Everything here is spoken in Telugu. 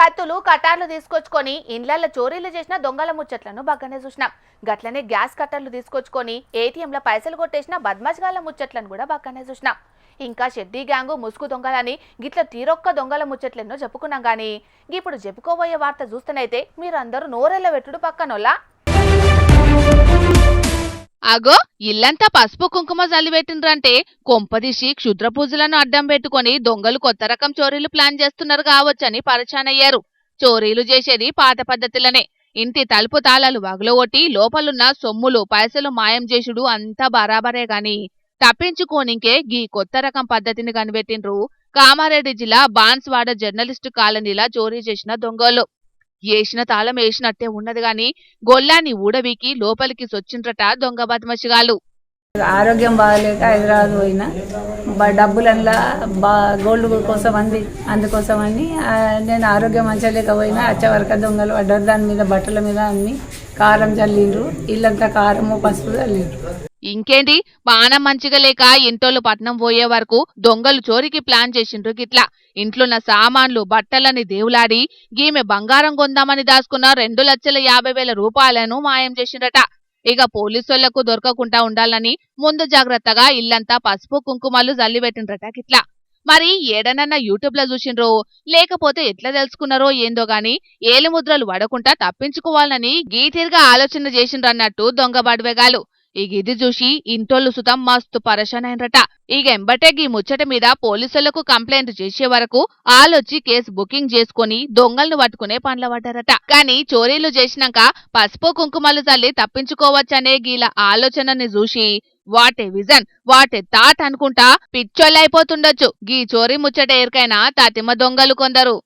కత్తులు కటార్లు తీసుకొచ్చుకొని ఇండ్లల్లో చోరీలు చేసిన దొంగల ముచ్చట్లను బాగానే చూసినాం. గట్లనే గ్యాస్ కట్టర్లు తీసుకొచ్చుకొని ఏటీఎంల పైసలు కొట్టేసిన బద్మాష్గాళ్ళ ముచ్చట్లను కూడా బాగానే చూసినాం. ఇంకా షెడ్డీ గ్యాంగు ముసుగు దొంగలని గిట్ల తీరొక్క దొంగల ముచ్చట్లెన్నో చెప్పుకున్నాం. గానీ ఇప్పుడు చెప్పుకోబోయే వార్త చూస్తేనైతే మీరందరూ నోరెళ్ళ వెట్టుడు పక్కనోళ్ళ. అగో ఇల్లంతా పసుపు కుంకుమ జల్లిపెట్టిండ్రంటే కొంపదీసి క్షుద్ర పూజలను అడ్డం పెట్టుకుని దొంగలు కొత్త రకం చోరీలు ప్లాన్ చేస్తున్నారు కావచ్చని పరిచానయ్యారు. చోరీలు చేసేది పాత పద్ధతిలోనే. ఇంటి తలుపు తాళాలు వగలగొట్టి లోపలున్న సొమ్ములు పైసలు మాయం చేసుడు అంతా బరాబరే గాని తప్పించుకోనికే గీ కొత్త రకం పద్ధతిని కనిపెట్టిండ్రు కామారెడ్డి జిల్లా బాన్స్వాడ జర్నలిస్టు కాలనీలా చోరీ చేసిన దొంగలు. ఏసిన తాళం వేసినట్టే ఉన్నది గాని గొల్లాన్ని ఊడబీకి లోపలికి సొచ్చిండ్రట దొంగ బద్మషిగాళ్ళు. ఆరోగ్యం బాగాలేక హైదరాబాద్ పోయినా డబ్బులల్లా గోల్డ్ కోసం అందుకోసమని నేను ఆరోగ్యం మంచలేకపోయినా వచ్చేవరకు దొంగలు పడ్డారు. దాని మీద బట్టల మీద అన్ని కారం చల్లిండ్రు. ఇల్లంతా కారము పసుపు చల్లిండ్రు. ఇంకేంటి పానం మంచిగా లేక ఇంటోళ్ళు పట్నం పోయే వరకు దొంగలు చోరికి ప్లాన్ చేసిండ్రు. గిట్లా ఇంట్లున్న సామాన్లు బట్టలని దేవులాడి గీమె బంగారం కొందామని దాచుకున్న 2,50,000 రూపాయలను మాయం చేసిండ్రట. ఇక పోలీసులకు దొరకకుండా ఉండాలని ముందు జాగ్రత్తగా ఇల్లంతా పసుపు కుంకుమలు జల్లిపెట్టిండ్రట. గిట్లా మరి ఏడనన్నా యూట్యూబ్ లో చూసిండ్రో లేకపోతే ఎట్లా తెలుసుకున్నారో ఏందో గాని ఏలిముద్రలు వడకుండా తప్పించుకోవాలని గీతిరిగా ఆలోచన చేసిండ్రన్నట్టు దొంగ బడ్వేగాలు. ఇక ఇది చూసి ఇంటోళ్ళు సుతం మస్తు పరేషానైనరట. ఇక ఎంబటే గీ ముచ్చట మీద పోలీసులకు కంప్లైంట్ చేసే వరకు ఆలొచ్చి కేసు బుకింగ్ చేసుకుని దొంగలను పట్టుకునే పనుల పడ్డారట. కానీ చోరీలు చేసినాక పసుపు కుంకుమలు చల్లి తప్పించుకోవచ్చనే గీల ఆలోచనని చూసి వాటే విజన్ వాటే థాట్ అనుకుంటా పిచ్చోళ్ళైపోతుండొచ్చు గీ చోరీ ముచ్చట ఎరికైనా తాతిమ దొంగలు కొందరు.